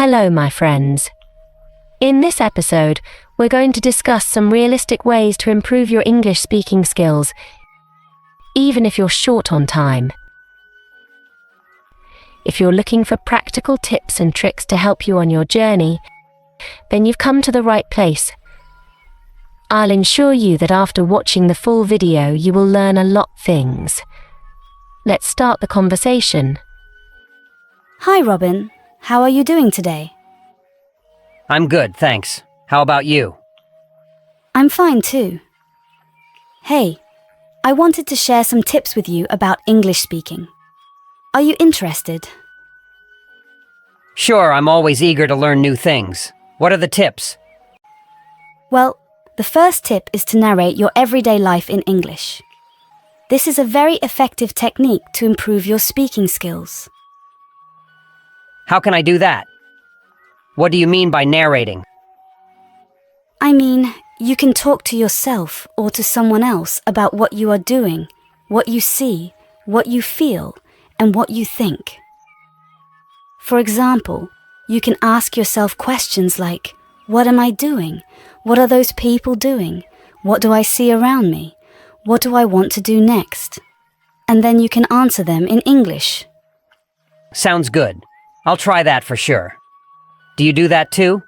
Hello, my friends. In this episode, we're going to discuss some realistic ways to improve your English speaking skills, even if you're short on time. If you're looking for practical tips and tricks to help you on your journey, then you've come to the right place. I'll ensure you that after watching the full video, you will learn a lot of things. Let's start the conversation. Hi, Robin. How are you doing today? I'm good, thanks. How about you? I'm fine too. Hey, I wanted to share some tips with you about English speaking. Are you interested? Sure, I'm always eager to learn new things. What are the tips? Well, the first tip is to narrate your everyday life in English. This is a very effective technique to improve your speaking skills. How can I do that? What do you mean by narrating? I mean, you can talk to yourself or to someone else about what you are doing, what you see, what you feel, and what you think. For example, you can ask yourself questions like, what am I doing? What are those people doing? What do I see around me? What do I want to do next? And then you can answer them in English. Sounds good. I'll try that for sure. Do you do that too?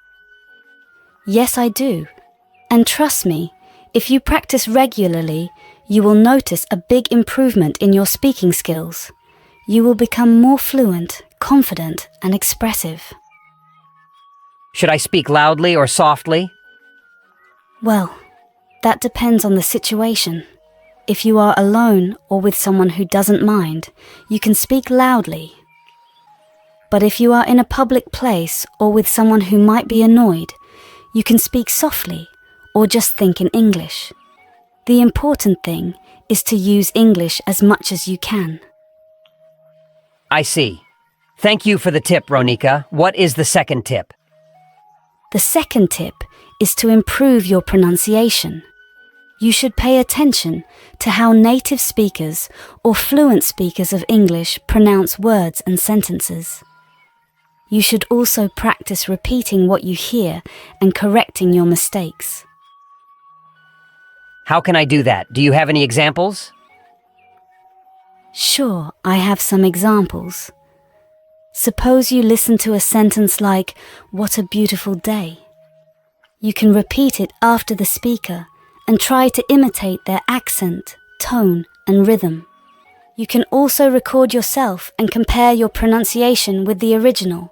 Yes, I do. And trust me, if you practice regularly, you will notice a big improvement in your speaking skills. You will become more fluent, confident, and expressive. Should I speak loudly or softly? Well, that depends on the situation. If you are alone or with someone who doesn't mind, you can speak loudly. But if you are in a public place or with someone who might be annoyed, you can speak softly or just think in English. The important thing is to use English as much as you can. I see. Thank you for the tip, Ronika. What is the second tip? The second tip is to improve your pronunciation. You should pay attention to how native speakers or fluent speakers of English pronounce words and sentences. You should also practice repeating what you hear and correcting your mistakes. How can I do that? Do you have any examples? Sure, I have some examples. Suppose you listen to a sentence like, "What a beautiful day." You can repeat it after the speaker and try to imitate their accent, tone, and rhythm. You can also record yourself and compare your pronunciation with the original.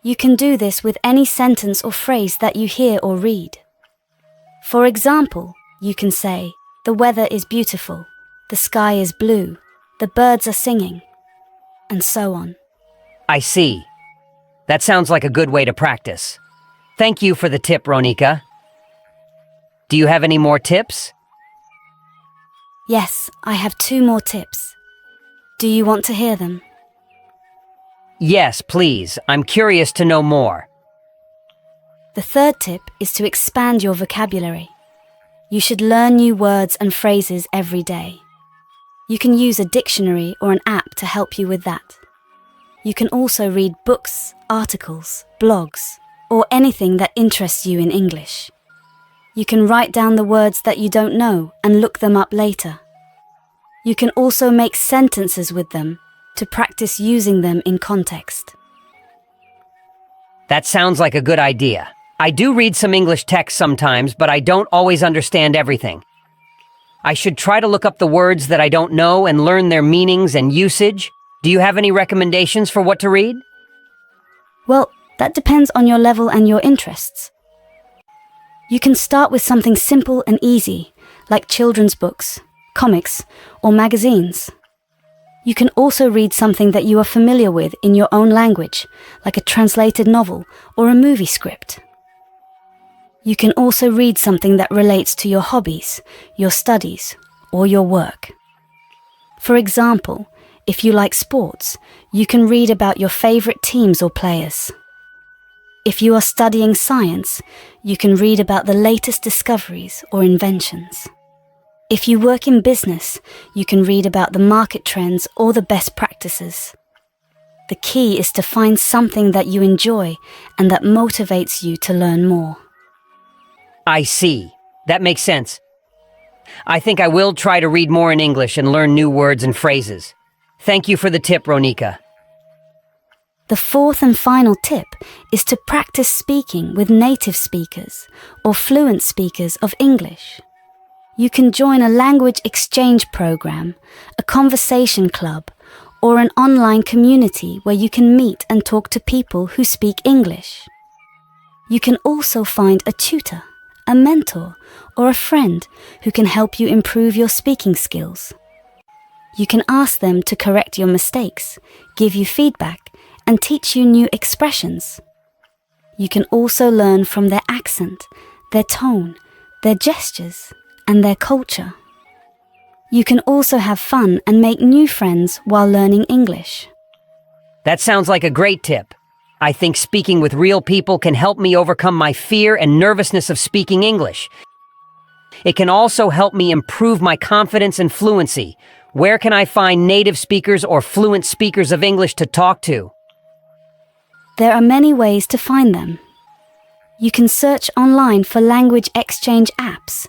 You can do this with any sentence or phrase that you hear or read. For example, you can say, "The weather is beautiful," "The sky is blue," "The birds are singing," and so on. I see. That sounds like a good way to practice. Thank you for the tip, Ronika. Do you have any more tips? Yes, I have 2 more tips. Do you want to hear them? Yes, please. I'm curious to know more. The third tip is to expand your vocabulary. You should learn new words and phrases every day. You can use a dictionary or an app to help you with that. You can also read books, articles, blogs, or anything that interests you in English. You can write down the words that you don't know and look them up later. You can also make sentences with them to practice using them in context. That sounds like a good idea. I do read some English text sometimes, but I don't always understand everything. I should try to look up the words that I don't know and learn their meanings and usage. Do you have any recommendations for what to read? Well, that depends on your level and your interests. You can start with something simple and easy, like children's books, comics, or magazines. You can also read something that you are familiar with in your own language, like a translated novel or a movie script. You can also read something that relates to your hobbies, your studies, or your work. For example, if you like sports, you can read about your favorite teams or players. If you are studying science, you can read about the latest discoveries or inventions. If you work in business, you can read about the market trends or the best practices. The key is to find something that you enjoy and that motivates you to learn more. I see. That makes sense. I think I will try to read more in English and learn new words and phrases. Thank you for the tip, Ronika. The fourth and final tip is to practice speaking with native speakers or fluent speakers of English. You can join a language exchange program, a conversation club, or an online community where you can meet and talk to people who speak English. You can also find a tutor, a mentor, or a friend who can help you improve your speaking skills. You can ask them to correct your mistakes, give you feedback, and teach you new expressions. You can also learn from their accent, their tone, their gestures, and their culture. You can also have fun and make new friends while learning English. That sounds like a great tip. I think speaking with real people can help me overcome my fear and nervousness of speaking English. It can also help me improve my confidence and fluency. Where can I find native speakers or fluent speakers of English to talk to? There are many ways to find them. You can search online for language exchange apps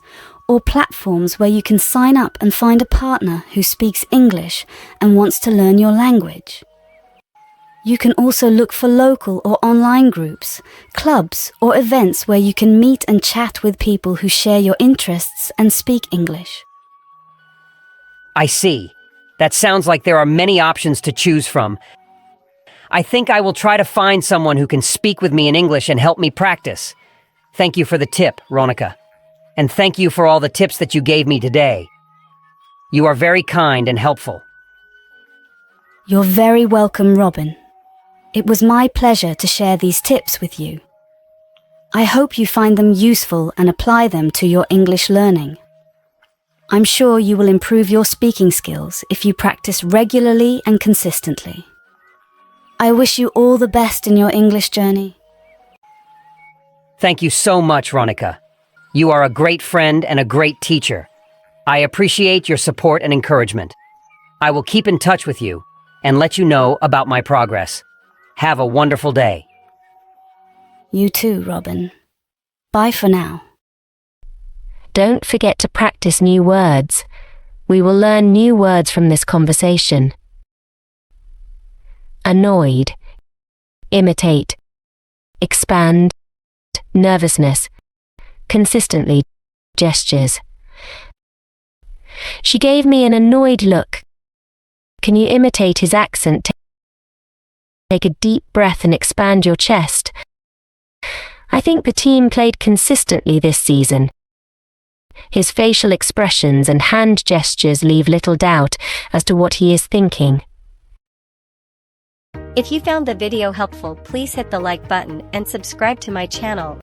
or platforms where you can sign up and find a partner who speaks English and wants to learn your language. You can also look for local or online groups, clubs, or events where you can meet and chat with people who share your interests and speak English. I see. That sounds like there are many options to choose from. I think I will try to find someone who can speak with me in English and help me practice. Thank you for the tip, Ronika. And thank you for all the tips that you gave me today. You are very kind and helpful. You're very welcome, Robin. It was my pleasure to share these tips with you. I hope you find them useful and apply them to your English learning. I'm sure you will improve your speaking skills if you practice regularly and consistently. I wish you all the best in your English journey. Thank you so much, Ronika. You are a great friend and a great teacher. I appreciate your support and encouragement. I will keep in touch with you and let you know about my progress. Have a wonderful day. You too, Robin. Bye for now. Don't forget to practice new words. We will learn new words from this conversation. Annoyed, imitate, expand, nervousness, consistently, gestures. She gave me an annoyed look. Can you imitate his accent? Take a deep breath and expand your chest. I think the team played consistently this season. His facial expressions and hand gestures leave little doubt as to what he is thinking. If you found the video helpful, please hit the like button and subscribe to my channel.